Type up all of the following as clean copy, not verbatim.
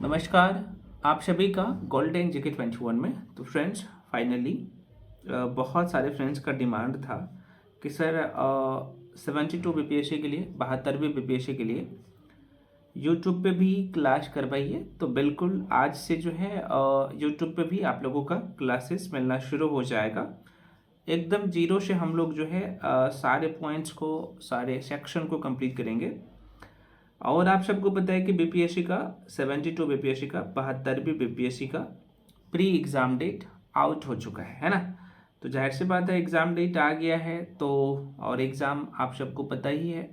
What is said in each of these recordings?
नमस्कार। आप सभी का गोल्डन जीके 21 में। तो फ्रेंड्स, फाइनली बहुत सारे फ्रेंड्स का डिमांड था कि सर 72 बीपीएससी के लिए, 72वीं बीपीएससी के लिए यूट्यूब पे भी क्लास करवाइए। तो बिल्कुल आज से जो है यूट्यूब पे भी आप लोगों का क्लासेस मिलना शुरू हो जाएगा। एकदम जीरो से हम लोग जो है सारे पॉइंट्स को, सारे सेक्शन को कंप्लीट करेंगे। और आप सबको पता है कि बीपीएससी का 72 बीपीएससी का 72वीं बीपीएससी का प्री एग्ज़ाम डेट आउट हो चुका है ना। तो जाहिर सी बात है, एग्ज़ाम डेट आ गया है तो, और एग्ज़ाम आप सबको पता ही है।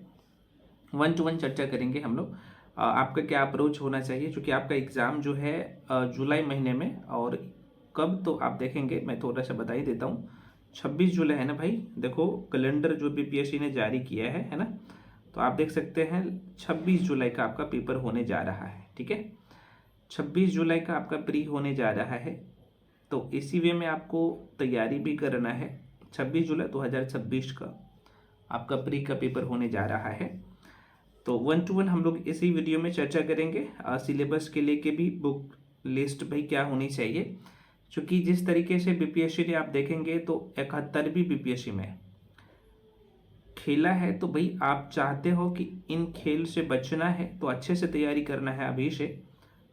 1-to-1 चर्चा करेंगे हम लोग। आपका क्या अप्रोच होना चाहिए, क्योंकि आपका एग्ज़ाम जो है जुलाई महीने में, और कब तो आप देखेंगे, मैं थोड़ा सा बता ही देता हूँ। 26 जुलाई है ना भाई। देखो कैलेंडर जो बीपीएससी ने जारी किया है ना। तो आप देख सकते हैं 26 जुलाई का आपका पेपर होने जा रहा है। ठीक है, 26 जुलाई का आपका प्री होने जा रहा है। तो इसी वे में आपको तैयारी भी करना है। 26 जुलाई 2026 का आपका प्री का पेपर होने जा रहा है। तो 1-to-1 हम लोग इसी वीडियो में चर्चा करेंगे। सिलेबस के लिए के भी बुक लिस्ट भाई क्या होनी चाहिए, क्योंकि जिस तरीके से बीपीएससी ने आप देखेंगे तो 71वीं बीपीएससी में खेला है। तो भाई आप चाहते हो कि इन खेल से बचना है तो अच्छे से तैयारी करना है अभी से।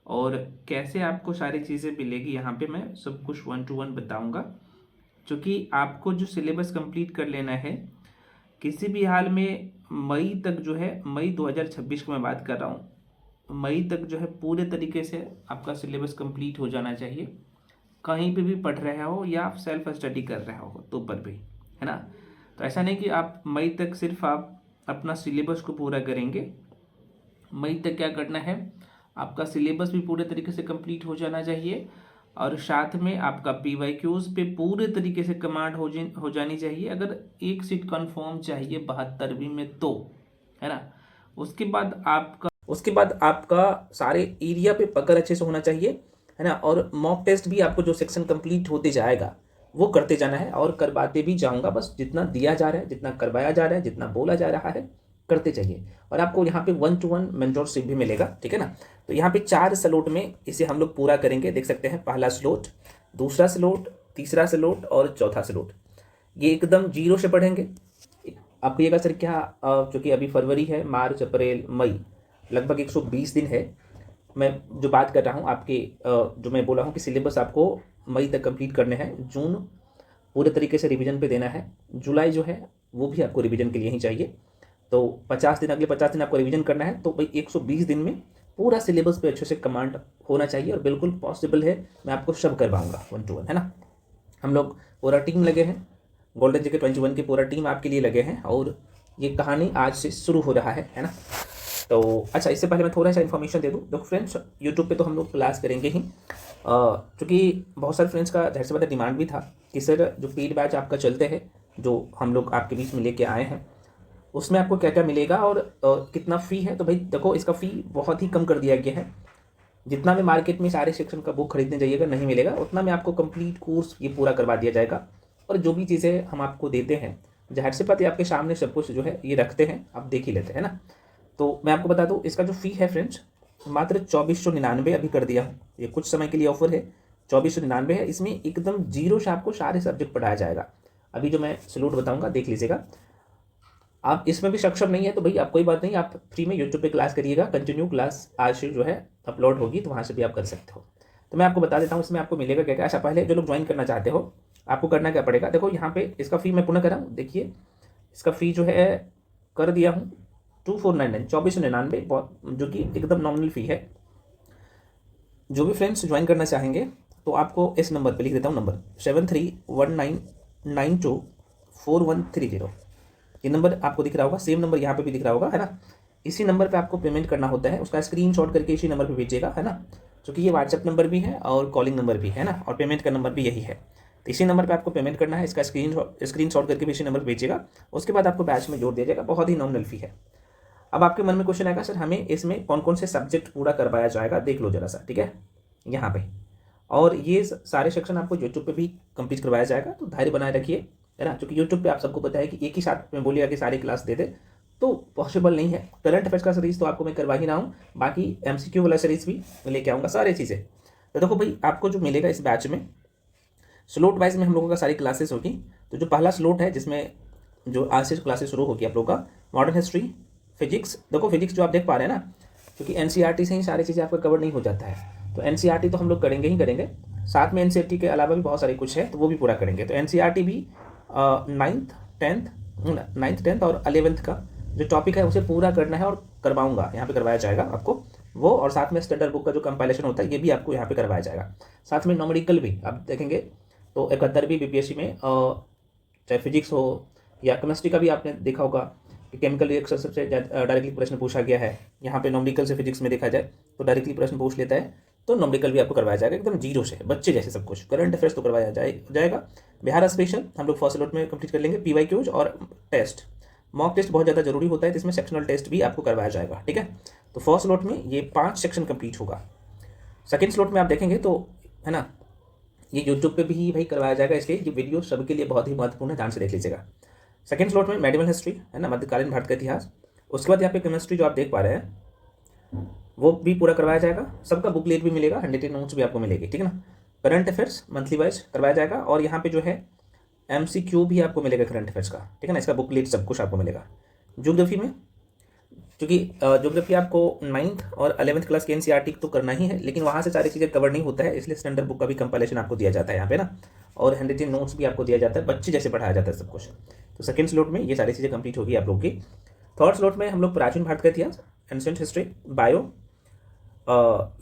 और कैसे आपको सारी चीज़ें मिलेगी यहाँ पे मैं सब कुछ 1-to-1 बताऊँगा, क्योंकि आपको जो सिलेबस कंप्लीट कर लेना है किसी भी हाल में। मई तक जो है, मई 2026 की मैं बात कर रहा हूँ, मई तक जो है पूरे तरीके से आपका सिलेबस कंप्लीट हो जाना चाहिए। कहीं पे भी पढ़ रहे हो या आप सेल्फ स्टडी कर रहे हो तो पर भी, है ना। तो ऐसा नहीं कि आप मई तक सिर्फ आप अपना सिलेबस को पूरा करेंगे। मई तक क्या करना है, आपका सिलेबस भी पूरे तरीके से कंप्लीट हो जाना चाहिए, और साथ में आपका पीवाईक्यूज पे पूरे तरीके से कमांड हो जानी चाहिए। अगर एक सीट कंफर्म चाहिए 72वीं में तो, है ना। उसके बाद आपका सारे एरिया पे पकड़ अच्छे से होना चाहिए, है ना। और मॉक टेस्ट भी आपको जो सेक्शन कंप्लीट होते जाएगा वो करते जाना है, और करवाते भी जाऊंगा। बस जितना दिया जा रहा है, जितना करवाया जा रहा है, जितना बोला जा रहा है करते जाइए। और आपको यहाँ पे 1-to-1 मेंटोरशिप भी मिलेगा, ठीक है ना। तो यहाँ पे 4 स्लॉट में इसे हम लोग पूरा करेंगे। देख सकते हैं, पहला स्लॉट, दूसरा स्लॉट, तीसरा स्लॉट और चौथा स्लॉट। ये एकदम जीरो से पढ़ेंगे। आप कहिएगा सर क्या, क्योंकि अभी फरवरी है, मार्च, अप्रैल, मई, लगभग 120 दिन है। मैं जो बात कर रहा हूँ आपके, जो मैं बोला हूँ कि सिलेबस आपको मई तक कंप्लीट करने हैं, जून पूरे तरीके से रिवीजन पे देना है, जुलाई जो है वो भी आपको रिवीजन के लिए ही चाहिए। तो 50 दिन, अगले 50 दिन आपको रिवीजन करना है। तो भाई 120 दिन में पूरा सिलेबस पे अच्छे से कमांड होना चाहिए, और बिल्कुल पॉसिबल है, मैं आपको सब करवाऊंगा 1-to-1, है ना। हम लोग पूरा टीम लगे हैं, गोल्डन जीके 21 की पूरा टीम आपके लिए लगे हैं, और ये कहानी आज से शुरू हो रहा है ना। तो अच्छा, इससे पहले मैं थोड़ा सा इन्फॉर्मेशन दे दूँ। देखो फ्रेंड्स, यूट्यूब पे तो हम लोग क्लास करेंगे ही, क्योंकि बहुत सारे फ्रेंड्स का जाहिर सी बात है डिमांड भी था कि सर जो पेड बैच आपका चलते हैं, जो हम लोग आपके बीच में लेके आए हैं, उसमें आपको क्या क्या मिलेगा और कितना फ़ी है। तो भाई देखो, इसका फ़ी बहुत ही कम कर दिया गया है। जितना में मार्केट में सारे सेक्शन का बुक खरीदने जाइएगा नहीं मिलेगा, उतना में आपको कंप्लीट कोर्स ये पूरा करवा दिया जाएगा। और जो भी चीज़ें हम आपको देते हैं, जाहिर सी बात है आपके सामने सब कुछ जो है ये रखते हैं, आप देख ही लेते हैं ना। तो मैं आपको बता दूँ, इसका जो फ़ी है फ्रेंड्स, मात्र 2499 अभी कर दिया हूँ। ये कुछ समय के लिए ऑफर है, 2499 है। इसमें एकदम जीरो से आपको सारे सब्जेक्ट पढ़ाया जाएगा। अभी जो मैं सलूट बताऊँगा देख लीजिएगा। आप इसमें भी सक्षम नहीं है तो भाई आप कोई बात नहीं, आप फ्री में यूट्यूब पे क्लास करिएगा। कंटिन्यू क्लास आज से जो है अपलोड होगी, तो वहाँ से भी आप कर सकते हो। तो मैं आपको बता देता हूँ इसमें आपको मिलेगा क्या क्या। अच्छा, पहले जो लोग ज्वाइन करना चाहते हो, आपको करना क्या पड़ेगा। देखो यहाँ पे इसका फ़ी मैं पुनः कराऊँ, देखिए इसका फ़ी जो है कर दिया हूँ 2499, 2499, जो कि एकदम नॉमिनल फ़ी है। जो भी फ्रेंड्स ज्वाइन करना चाहेंगे तो आपको इस नंबर पर लिख देता हूँ, नंबर 7319924130। ये नंबर आपको दिख रहा होगा, सेम नंबर यहाँ पे भी दिख रहा होगा, है ना। इसी नंबर पे आपको पेमेंट करना होता है, उसका स्क्रीनशॉट करके इसी नंबर पे भेजिएगा, है ना। क्योंकि ये व्हाट्सएप नंबर भी है और कॉलिंग नंबर भी है ना, और पेमेंट का नंबर भी यही है। तो इसी नंबर पे आपको पेमेंट करना है, इसका स्क्रीनशॉट करके भी इसी नंबर पर भेजिएगा। उसके बाद आपको बैच में जोड़ दिया जाएगा, बहुत ही नॉमिनल फ़ी है। अब आपके मन में क्वेश्चन आएगा, सर हमें इसमें कौन कौन से सब्जेक्ट पूरा करवाया जाएगा, देख लो जरा सा, ठीक है, यहाँ पे। और ये सारे सेक्शन आपको यूट्यूब पे भी कंप्लीट करवाया जाएगा, तो धैर्य बनाए रखिए, है ना। क्योंकि यूट्यूब पे आप सबको पता है कि एक ही साथ में बोलिएगा कि सारी क्लास दे दे तो पॉसिबल नहीं है। करंट अफेयर्स का सीरीज तो आपको मैं करवा ही रहा हूँ, बाकी MCQ वाला सीरीज भी लेके आऊँगा सारी चीज़ें। तो देखो भाई, आपको जो मिलेगा इस बैच में, स्लोट वाइज में हम लोगों का सारी क्लासेस होगी। तो जो पहला स्लोट है जिसमें जो आज से क्लासेस शुरू होगी आप लोगों का, मॉडर्न हिस्ट्री, फिजिक्स। देखो फिजिक्स जो आप देख पा रहे हैं ना, क्योंकि NCERT से ही सारी चीज़ें आपको कवर नहीं हो जाता है, तो NCERT तो हम लोग करेंगे ही करेंगे, साथ में NCERT के अलावा भी बहुत सारी कुछ है तो वो भी पूरा करेंगे। तो NCERT भी 9th 10th और 11th का जो टॉपिक है उसे पूरा करना है, और करवाऊंगा, यहाँ पे करवाया जाएगा आपको वो, और साथ में स्टैंडर्ड बुक का जो कंपाइलेशन होता है ये भी आपको यहाँ पे करवाया जाएगा। साथ में न्यूमेरिकल भी आप देखेंगे, तो 71वीं BPSC में चाहे फिजिक्स हो या केमिस्ट्री का भी आपने देखा होगा कि केमिकल रिएक्शन से डायरेक्टली प्रश्न पूछा गया है। यहाँ पे न्यूमेरिकल से फिजिक्स में देखा जाए तो डायरेक्टली प्रश्न पूछ लेता है, तो न्यूमेरिकल भी आपको करवाया जाएगा एकदम जीरो से, बच्चे जैसे सब कुछ। करंट अफेयर्स तो करवाया जाएगा। बिहार स्पेशल हम लोग फर्स्ट स्लॉट में कंप्लीट कर लेंगे। PYQs और टेस्ट, मॉक टेस्ट बहुत ज़्यादा जरूरी होता है, जिसमें सेक्शनल टेस्ट भी आपको करवाया जाएगा, ठीक है। तो फर्स्ट स्लॉट में ये 5 सेक्शन कंप्लीट होगा। सेकेंड स्लॉट में आप देखेंगे तो है ना, ये यूट्यूब पे भी भाई करवाया जाएगा, इसलिए ये वीडियो सबके लिए बहुत ही महत्वपूर्ण है, ध्यान से देख लीजिएगा। सेकेंड स्लॉट में मेडिवल हिस्ट्री है ना, मध्यकालीन भारत का इतिहास। उसके बाद यहाँ पे केमिस्ट्री जो आप देख पा रहे हैं वो भी पूरा करवाया जाएगा। सबका बुकलेट भी मिलेगा, 100 नोट्स भी आपको मिलेगी, ठीक है ना। करंट अफेयर्स मंथली वाइज करवाया जाएगा, और यहाँ पे जो है MCQ भी आपको मिलेगा करंट अफेयर्स का, ठीक है ना। इसका बुकलेट सब कुछ आपको मिलेगा। ज्योग्राफी में, क्योंकि ज्योग्राफी आपको 9th और 11th क्लास के NCERT तो करना ही है, लेकिन वहाँ से सारी चीज़ें कवर नहीं होता है, इसलिए स्टैंडर्ड बुक का भी कंपाइलेशन आपको दिया जाता है यहाँ पे ना, और 100 नोट्स भी आपको दिया जाता है, बच्चे जैसे पढ़ाया जाता है सब कुछ। तो सेकंड स्लॉट में ये सारी चीज़ें कंप्लीट होगी आप लोग की। थर्ड स्लॉट में हम लोग प्राचीन भारत का इतिहास, एंशिएंट हिस्ट्री, बायो,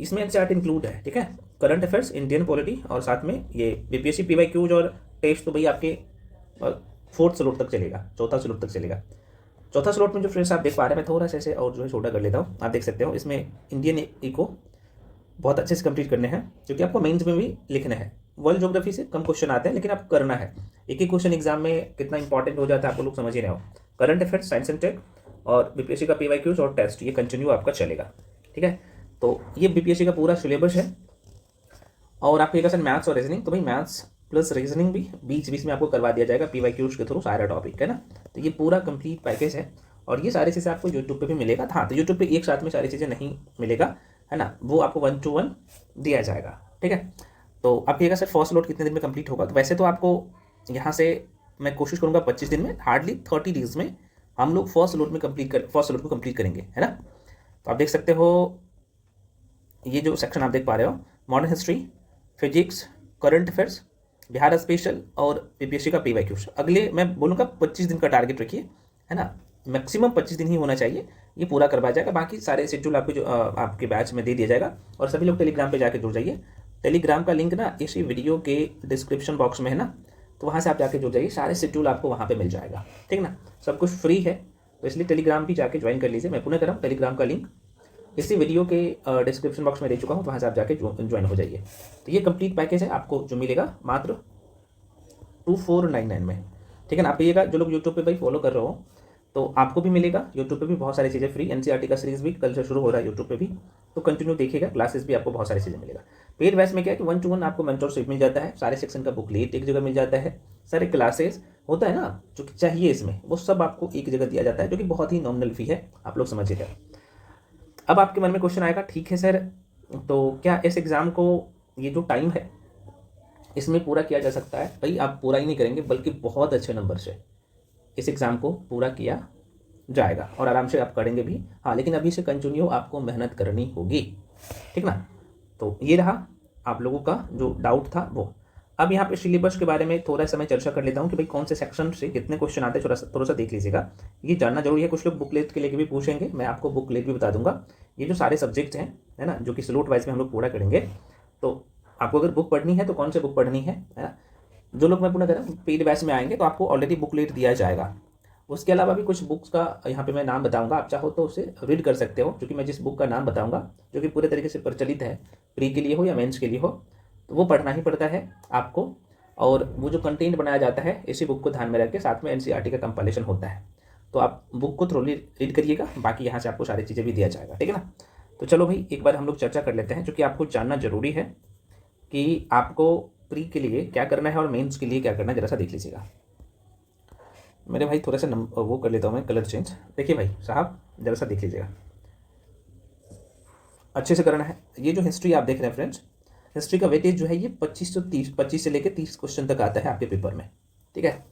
इसमें NCERT इंक्लूड है, ठीक है। करंट अफेयर्स, इंडियन पॉलिटी, और साथ में ये BPSC PYQs और टेस्ट तो भाई आपके 4th स्लॉट तक चलेगा, 4था स्लॉट तक चलेगा। चौथा स्लॉट में जो फ्रेंड्स आप देख पा रहे हैं, मैं थोड़ा सा ऐसे और जो है छोटा कर लेता हूँ, आप देख सकते हो। इसमें इंडियन इको बहुत अच्छे से कंप्लीट करने हैं, क्योंकि आपको मेंस में भी लिखना है। वर्ल्ड ज्योग्राफी से कम क्वेश्चन आते हैं, लेकिन आपको करना है। एक ही क्वेश्चन एग्जाम में कितना इंपॉर्टेंट हो जाता है आप लोग समझ ही रहे हो। Current affairs, science and tech, और BPSC का PYQs और टेस्ट, ये कंटिन्यू आपका चलेगा, ठीक है। तो ये BPSC का पूरा सिलेबस है। और आपको एक सर मैथ्स और रीजनिंग, तो भाई मैथ्स प्लस रीजनिंग भी बीच बीच में आपको करवा दिया जाएगा PYQs के थ्रू, सारा टॉपिक है ना। तो ये पूरा कंप्लीट पैकेज है, और ये सारी चीज़ें आपको यूट्यूब पे भी मिलेगा। हाँ, तो यूट्यूब पे एक साथ में सारी चीज़ें नहीं मिलेगा, है ना, वो आपको 1 to 1 दिया जाएगा, ठीक है। तो आप कहिएगा सर फर्स्ट लोड कितने दिन में कंप्लीट होगा, तो वैसे तो आपको यहाँ से मैं कोशिश करूँगा 25 दिन में, हार्डली 30 डेज में हम लोग फर्स्ट लोड को कंप्लीट करेंगे, है ना। तो आप देख सकते हो ये जो सेक्शन आप देख पा रहे हो, modern history, physics, current affairs, Bihar special और BPSC का PYQs। अगले मैं बोलूँगा 25 दिन का टारगेट रखिए, है ना, मैक्सिमम 25 दिन ही होना चाहिए, ये पूरा करवाया जाएगा। बाकी सारे शेड्यूल आपको जो आपके बैच में दे दिया जाएगा। और सभी लोग टेलीग्राम पे जाके जुड़ जाइए। टेलीग्राम का लिंक ना इसी वीडियो के डिस्क्रिप्शन बॉक्स में है ना, तो वहाँ से आप जाके जुड़ जाइए, सारे शेड्यूल आपको वहाँ पे मिल जाएगा, ठीक ना। सब कुछ फ्री है, तो इसलिए टेलीग्राम भी जाके ज्वाइन कर लीजिए। मैं पुनः कर रहा हूँ, टेलीग्राम का लिंक इसी वीडियो के डिस्क्रिप्शन बॉक्स में दे चुका हूँ, तो वहाँ से आप जाके ज्वाइन हो जाइए। तो ये कंप्लीट पैकेज है, आपको जो मिलेगा मात्र 2499 में, ठीक है ना। आप कहिएगा जो लोग यूट्यूब पे भाई फॉलो कर रहे हो, तो आपको भी मिलेगा यूट्यूब पे भी बहुत सारी चीज़ें फ्री। NCERT का सीरीज भी कल से शुरू हो रहा है यूट्यूब पे भी, तो कंटिन्यू देखिएगा, क्लासेस भी आपको बहुत सारी चीज़ें मिलेगा। पेड बैच में क्या है कि 1 to 1 आपको मेंटरशिप मिल जाता है, सारे सेक्शन का बुकलेट एक जगह मिल जाता है, सारे क्लासेस होता है ना जो चाहिए इसमें, वो सब आपको एक जगह दिया जाता है, जो कि बहुत ही नॉमिनल फी है, आप लोग समझिएगा। अब आपके मन में क्वेश्चन आएगा, ठीक है सर, तो क्या इस एग्ज़ाम को ये जो टाइम है इसमें पूरा किया जा सकता है? भाई आप पूरा ही नहीं करेंगे, बल्कि बहुत अच्छे नंबर से इस एग्ज़ाम को पूरा किया जाएगा, और आराम से आप करेंगे भी। हाँ, लेकिन अभी से कंटिन्यू आपको मेहनत करनी होगी, ठीक ना। तो ये रहा आप लोगों का जो डाउट था वो। अब यहाँ पे सिलेबस के बारे में थोड़ा सा मैं चर्चा कर लेता हूँ कि भाई कौन से सेक्शन से कितने क्वेश्चन आते हैं, थोड़ा सा देख लीजिएगा, ये जानना जरूरी है। कुछ लोग बुकलेट के लेके भी पूछेंगे, मैं आपको बुकलेट भी बता दूंगा। ये जो सारे सब्जेक्ट्स हैं, है ना, जो कि स्लॉट वाइज में हम लोग पूरा करेंगे, तो आपको अगर बुक पढ़नी है तो कौन से बुक पढ़नी है ना। जो लोग मैं पुनः कह रहा हूँ पेड बैच में आएंगे तो आपको ऑलरेडी बुकलेट दिया जाएगा। उसके अलावा भी कुछ बुक्स का यहाँ पे मैं नाम बताऊंगा, आप चाहो तो उसे रीड कर सकते हो, क्योंकि मैं जिस बुक का नाम बताऊंगा जो कि पूरे तरीके से प्रचलित है, प्री के लिए हो या मेंस के लिए हो, तो वो पढ़ना ही पड़ता है आपको। और वो जो कंटेंट बनाया जाता है इसी बुक को ध्यान में रख के साथ में NCERT का कंपाइलेशन होता है, तो आप बुक को थोड़ी रीड करिएगा, बाकी यहाँ से आपको सारी चीज़ें भी दिया जाएगा, ठीक है ना। तो चलो भाई एक बार हम लोग चर्चा कर लेते हैं, जो कि आपको जानना जरूरी है कि आपको प्री के लिए क्या करना है और मेंस के लिए क्या करना है, जरा सा देख लीजिएगा। मेरे भाई थोड़ा सा वो कर लेता हूँ मैं कलर चेंज। देखिए भाई साहब जरा सा देख लीजिएगा, अच्छे से करना है। ये जो हिस्ट्री आप देख रहे हैं फ्रेंड्स, हिस्ट्री का वेटेज जो है ये 25 से लेकर 30 क्वेश्चन तक आता है आपके पेपर में, ठीक है।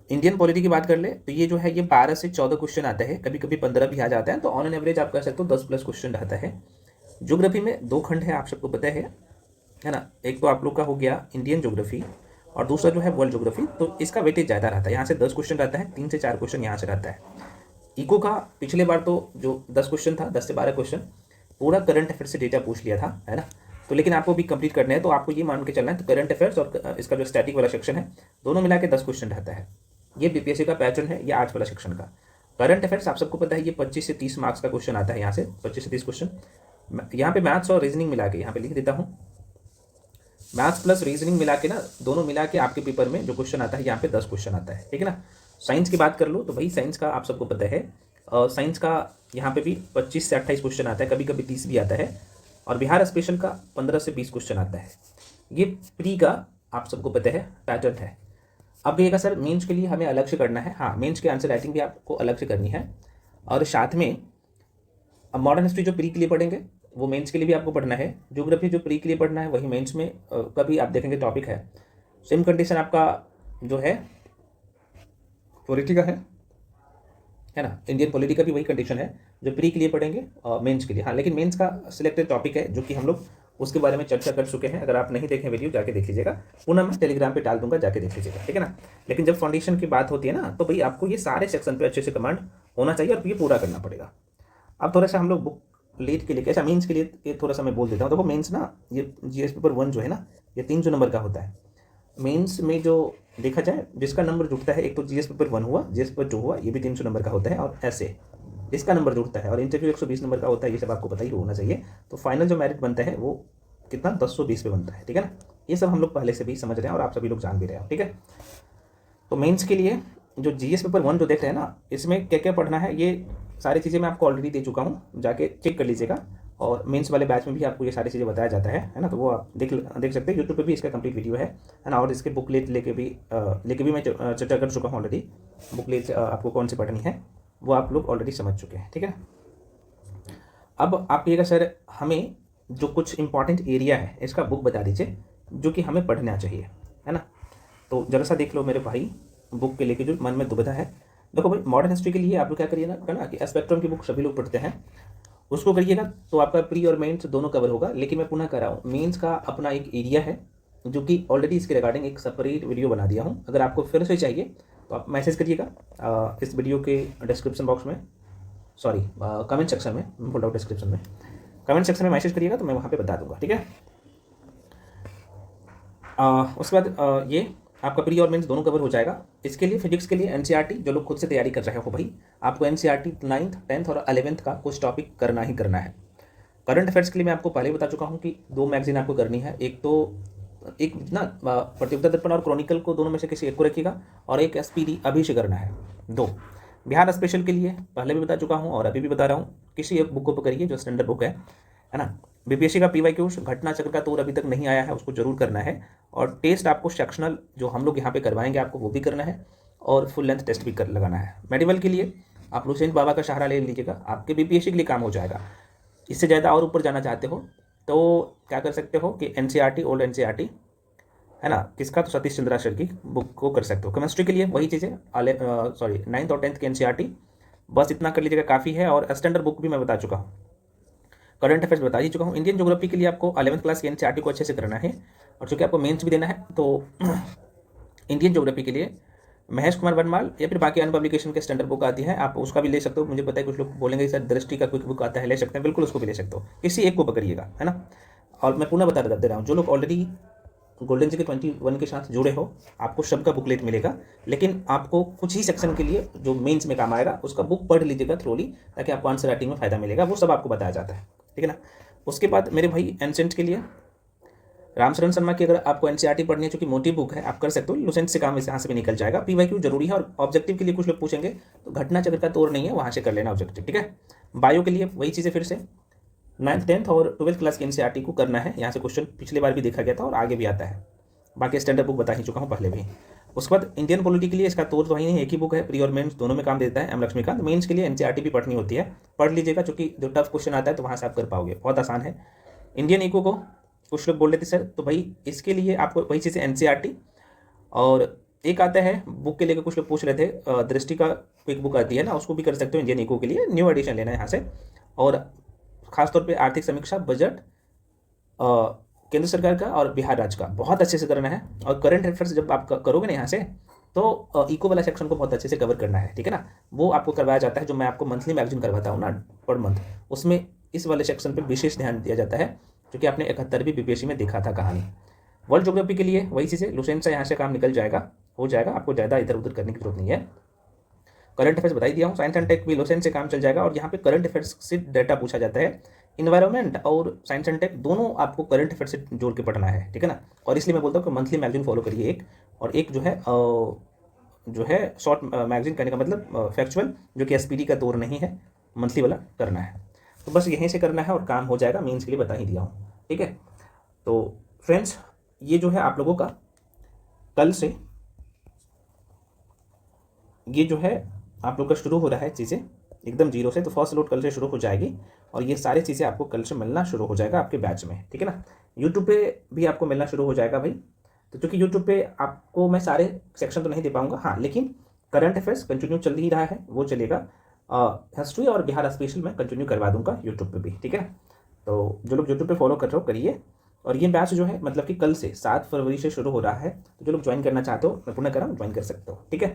इंडियन पॉलिटी की बात कर ले तो ये जो है ये 12 से 14 क्वेश्चन आता है, कभी कभी 15 भी आ जाता है, तो ऑन एन एवरेज आप कह सकते हो 10 प्लस क्वेश्चन आता है। ज्योग्राफी में 2 खंड है, आप सबको पता है ना। एक तो आप लोग का हो गया इंडियन ज्योग्राफी और दूसरा जो है वर्ल्ड ज्योग्राफी, तो इसका वेटेज ज़्यादा रहता है। यहाँ से 10 क्वेश्चन रहता है, 3 से 4 क्वेश्चन यहाँ से रहता है। इको का पिछले बार तो जो 10 क्वेश्चन था, 10 से 12 क्वेश्चन पूरा करंट अफेयर से डेटा पूछ लिया था, है ना। तो लेकिन आपको भी कंप्लीट करना है, तो आपको ये मान के चलना है, तो करंट अफेयर्स और इसका जो स्टैटिक वाला सेक्शन है दोनों मिला के 10 क्वेश्चन रहता है। ये बीपीएससी का पैटर्न है, ये आज वाला सेक्शन का। करंट अफेयर्स आप सबको पता है ये 25 से 30 मार्क्स का क्वेश्चन आता है, यहाँ से 25 से 30 क्वेश्चन। यहाँ पे मैथ्स और रीजनिंग मिला के यहाँ पे लिख देता हूँ, मैथ्स प्लस रीजनिंग मिला के ना, दोनों मिला के आपके पेपर में जो क्वेश्चन आता है यहाँ पे 10 क्वेश्चन आता है, ठीक है ना। साइंस की बात कर लो तो भाई साइंस का आप सबको पता है, साइंस का यहाँ पे भी 25 से 28 क्वेश्चन आता है, कभी कभी 30 भी आता है। और बिहार स्पेशल का 15 से 20 क्वेश्चन आता है। ये प्री का आप सबको पता है पैटर्न है। अब ये सर मेंस के लिए हमें अलग से करना है, हाँ मेंस के आंसर राइटिंग भी आपको अलग से करनी है। और साथ में अब मॉडर्न हिस्ट्री जो प्री के लिए पढ़ेंगे वो मेंस के लिए भी आपको पढ़ना है। ज्योग्राफी जो प्री के लिए पढ़ना है वही मेंस में कभी आप देखेंगे टॉपिक है। सेम कंडीशन आपका जो है पॉलिटी का है ना, इंडियन पॉलिटी का भी वही कंडीशन है जो प्री के लिए पढ़ेंगे मेंस के लिए। हाँ लेकिन मेंस का सिलेक्टेड टॉपिक है जो कि हम लोग उसके बारे में चर्चा कर चुके हैं। अगर आप नहीं देखें वीडियो जाके देख लीजिएगा, पुनः मैं टेलीग्राम पे डाल दूंगा, जाके देख लीजिएगा, ठीक है ना। लेकिन जब फाउंडेशन की बात होती है ना, तो भाई आपको ये सारे सेक्शन पे अच्छे से कमांड होना चाहिए और ये पूरा करना पड़ेगा। अब थोड़ा सा हम लोग बुक लीड के लिए कैसा मेंस के लिए थोड़ा सा मैं बोल देता हूँ। देखो मेंस ना, ये जीएस पेपर 1 जो है ना, ये 300 नंबर का होता है। मेंस में जो देखा जाए जिसका नंबर जुड़ता है, एक तो जीएस पेपर 1 हुआ, जीएस पेपर 2 हुआ, ये भी 300 नंबर का होता है, और ऐसे इसका नंबर जुड़ता है, और इंटरव्यू 120 नंबर का होता है। ये सब आपको पता ही होना चाहिए। तो फाइनल जो मेरिट बनता है वो कितना 1020 पे बनता है, ठीक है ना। ये सब हम लोग पहले से भी समझ रहे हैं और आप सभी लोग जान भी रहे हो, ठीक है। तो मेंस के लिए जो जीएस पेपर 1 जो देख रहे हैं ना, इसमें क्या क्या पढ़ना है ये सारी चीज़ें मैं आपको ऑलरेडी दे चुका हूँ, जाके चेक कर लीजिएगा। और मेंस वाले बैच में भी आपको ये सारी चीज़ें बताया जाता है ना। तो वो आप देख सकते हैं, यूट्यूब पे भी इसका कंप्लीट वीडियो है ना। और इसके बुकलेट लेके भी मैं चर्चा कर चुका हूँ ऑलरेडी। बुकलेट आपको कौन सी पढ़नी है वो आप लोग ऑलरेडी समझ चुके हैं, ठीक है। अब आप कहिएगा सर हमें जो कुछ इंपॉर्टेंट एरिया है इसका बुक बता दीजिए जो कि हमें पढ़ना चाहिए, है ना। तो जरा सा देख लो मेरे भाई, बुक के लेके जो मन में दुविधा है। देखो भाई मॉडर्न हिस्ट्री के लिए आप लोग क्या करिए ना कि स्पेक्ट्रम की बुक सभी लोग पढ़ते हैं, उसको करिएगा तो आपका प्री और मेंस दोनों कवर होगा। लेकिन मैं पुनः कर रहा हूँ, मेंस का अपना एक एरिया है जो कि ऑलरेडी इसके रिगार्डिंग एक सेपरेट वीडियो बना दिया हूँ। अगर आपको फिर से चाहिए तो आप मैसेज करिएगा इस वीडियो के डिस्क्रिप्शन बॉक्स में, सॉरी कमेंट सेक्शन में, बोल रहा हूँ डिस्क्रिप्शन में, कमेंट सेक्शन में मैसेज करिएगा तो मैं वहाँ पे बता दूंगा, ठीक है। उसके बाद ये आपका प्री और मेंस दोनों कवर हो जाएगा। इसके लिए फिजिक्स के लिए एनसीईआरटी जो लोग खुद से तैयारी कर रहे हो भाई, आपको एनसीईआरटी 9th 10th और 11th का कुछ टॉपिक करना ही करना है। करंट अफेयर्स के लिए मैं आपको पहले बता चुका हूँ कि 2 मैगजीन आपको करनी है। एक ना प्रतियोगिता दर्पण और क्रॉनिकल को दोनों में से किसी एक को रखिएगा, और एक एसपीडी अभी से करना है 2। बिहार स्पेशल के लिए पहले भी बता चुका हूँ और अभी भी बता रहा हूँ, किसी एक बुक को करिए जो स्टैंडर्ड बुक है ना। बीपीएससी का पीवाईक्यू घटना चक्र का तौर अभी तक नहीं आया है, उसको जरूर करना है। और टेस्ट आपको सेक्शनल जो हम लोग यहाँ पे करवाएंगे आपको वो भी करना है, और फुल लेंथ टेस्ट भी लगाना है। मेडिवल के लिए आप लुसेंट बाबा का सहारा ले लीजिएगा, आपके बीपीएससी के लिए काम हो जाएगा। इससे ज़्यादा और ऊपर जाना चाहते हो तो क्या कर सकते हो कि एनसीईआरटी, ओल्ड एनसीईआरटी है ना, किसका तो सतीश चंद्रा सर की बुक को कर सकते हो। केमिस्ट्री के लिए वही चीज़ें, 9th और 10th की एनसीईआरटी, बस इतना कर लीजिएगा काफ़ी है। और स्टैंडर्ड बुक भी मैं बता चुका हूँ, करंट अफेयर्स बता ही चुका हूँ। इंडियन ज्योग्राफी के लिए आपको 11th क्लास की एनसीईआरटी को अच्छे से करना है, और चूँकि आपको मेंस भी देना है तो इंडियन ज्योग्राफी के लिए महेश कुमार वर्माल या फिर बाकी अन्य पब्लिकेशन के स्टैंडर्ड बुक आती है, आप उसका भी ले सकते हो। मुझे पता है कुछ लोग बोलेंगे सर दृष्टि का कोई बुक आता है, ले सकते हैं, बिल्कुल उसको भी ले सकते हो, किसी एक को पकड़िएगा, है ना। और मैं पुनः बता दे रहा हूँ, जो लोग ऑलरेडी गोल्डन जीके 21 के साथ जुड़े हो आपको सबका बुकलेट मिलेगा, लेकिन आपको कुछ ही सेक्शन के लिए जो मेंस में काम आएगा उसका बुक पढ़ लीजिएगा थ्रोली, ताकि आपको आंसर राइटिंग में फायदा मिलेगा, वो सब आपको बताया जाता है, ठीक है ना। उसके बाद मेरे भाई एंसेंट के लिए रामचरण शर्मा की अगर आपको एनसीईआरटी पढ़नी है, जो कि मोटी बुक है, आप कर सकते हो। लुसेंट से काम यहाँ से भी निकल जाएगा। पीवाईक्यू जरूरी है, और ऑब्जेक्टिव के लिए कुछ लोग पूछेंगे तो घटना चक्र का तौर नहीं है, वहाँ से कर लेना ऑब्जेक्टिव, ठीक है। बायो के लिए वही चीज़ें फिर से 9th 10th और 12th क्लास की एनसीईआरटी को करना है। यहाँ से क्वेश्चन पिछली बार भी देखा गया था और आगे भी आता है, बाकी स्टैंडर्ड बुक बता ही चुका हूँ पहले भी। उसके बाद इंडियन पॉलिटी के लिए इसका तौर तो वही नहीं, एक ही बुक है, प्री और मेंस दोनों में काम देता है एम लक्ष्मीकांत। मेंस के लिए एनसीईआरटी भी पढ़नी होती है, पढ़ लीजिएगा, चूंकि जो टफ क्वेश्चन आता है तो वहाँ से आप कर पाओगे, बहुत आसान है। इंडियन इको को कुछ लोग बोल रहे थे सर, तो भाई इसके लिए आपको वही चीज़ है एनसीईआरटी, और एक आता है बुक के लिए कुछ लोग पूछ रहे थे, दृष्टि का एक बुक आती है ना, उसको भी कर सकते हो इंडियन इको के लिए, न्यू एडिशन लेना है यहाँ से। और खासतौर पे आर्थिक समीक्षा, बजट केंद्र सरकार का और बिहार राज्य का बहुत अच्छे से करना है। और करंट अफेयर्स जब आप करोगे ना यहाँ से, तो इको वाला सेक्शन को बहुत अच्छे से कवर करना है, ठीक है ना। वो आपको करवाया जाता है, जो मैं आपको मंथली मैगजीन करवाता हूँ ना पर मंथ, उसमें इस वाले सेक्शन पर विशेष ध्यान दिया जाता है, क्योंकि आपने 71वीं बीपीएससी में देखा था कहानी। वर्ल्ड ज्योग्राफी के लिए वही चीज़ है, लुसेंट से यहाँ से काम निकल जाएगा, हो जाएगा, आपको ज़्यादा इधर उधर करने की जरूरत नहीं है। करंट अफेयर्स बता ही दिया हूँ, साइंस एंड टेक भी लुसेंट से काम चल जाएगा, और यहाँ पे करंट अफेयर्स से डाटा पूछा जाता है। इन्वायरमेंट और साइंस एंड टेक दोनों आपको करंट अफेयर से जोड़ के पढ़ना है, ठीक है ना। और इसलिए मैं बोलता हूँ कि मंथली मैगजीन फॉलो करिए एक, और एक जो है शॉर्ट मैगजीन करने का मतलब फैक्चुअल, जो कि एसपीडी का दौर नहीं है, मंथली वाला करना है। तो बस यहीं से करना है और काम हो जाएगा, मीन्स के लिए बता ही दिया हूँ, ठीक है। तो फ्रेंड्स, ये जो है आप लोगों का कल से, ये जो है आप लोग का शुरू हो रहा है चीज़ें एकदम जीरो से, तो फर्स्ट लोड कल से शुरू हो जाएगी, और ये सारी चीज़ें आपको कल से मिलना शुरू हो जाएगा आपके बैच में, ठीक है ना। यूट्यूब पे भी आपको मिलना शुरू हो जाएगा भाई, तो क्योंकि यूट्यूब पे आपको मैं सारे सेक्शन तो नहीं दे पाऊंगा, हाँ, लेकिन करंट अफेयर्स कंटिन्यू चल ही रहा है, वो चलेगा। हिस्ट्री और बिहार स्पेशल मैं कंटिन्यू करवा दूंगा यूट्यूब पे भी, ठीक है। तो जो लोग यूट्यूब पे फॉलो कर रहे हो करिए। और ये बैच जो है मतलब कि कल से 7 फरवरी से शुरू हो रहा है, तो जो लोग ज्वाइन करना चाहते हो, मैं पुनः कराऊँ, ज्वाइन कर सकते हो, ठीक है।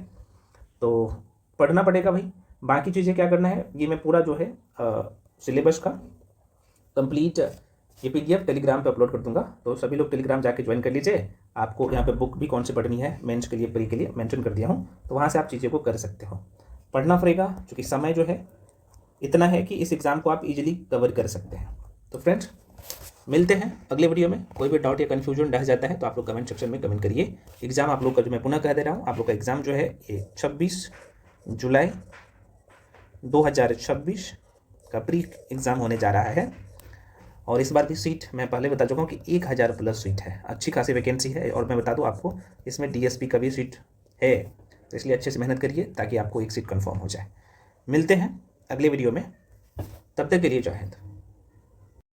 तो पढ़ना पड़ेगा भाई, बाकी चीज़ें क्या करना है, ये मैं पूरा जो है सिलेबस का कंप्लीट ये पीडीएफ टेलीग्राम पे अपलोड कर दूंगा, तो सभी लोग टेलीग्राम जाके ज्वाइन कर लीजिए। आपको यहाँ पे बुक भी कौन सी पढ़नी है मेंस के लिए, प्री के लिए मेंशन कर दिया हूँ, तो वहाँ से आप चीज़ों को कर सकते हो। पढ़ना पड़ेगा, क्योंकि समय जो है इतना है कि इस एग्ज़ाम को आप इजीली कवर कर सकते हैं। तो फ्रेंड्स, मिलते हैं अगले वीडियो में। कोई भी डाउट या कन्फ्यूजन रह जाता है तो आप लोग कमेंट सेक्शन में कमेंट करिए। एग्ज़ाम आप लोग का जो मैं पुनः कह दे रहा हूँ, आप लोग का एग्ज़ाम जो है ये 26 जुलाई 2026 का प्री एग्ज़ाम होने जा रहा है। और इस बार भी सीट मैं पहले बता चुका हूँ कि 1000 प्लस सीट है, अच्छी खासी वैकेंसी है। और मैं बता दूँ आपको, इसमें डीएसपी का भी सीट है, तो इसलिए अच्छे से मेहनत करिए ताकि आपको एक सीट कंफर्म हो जाए। मिलते हैं अगले वीडियो में, तब तक के लिए जय हिंद।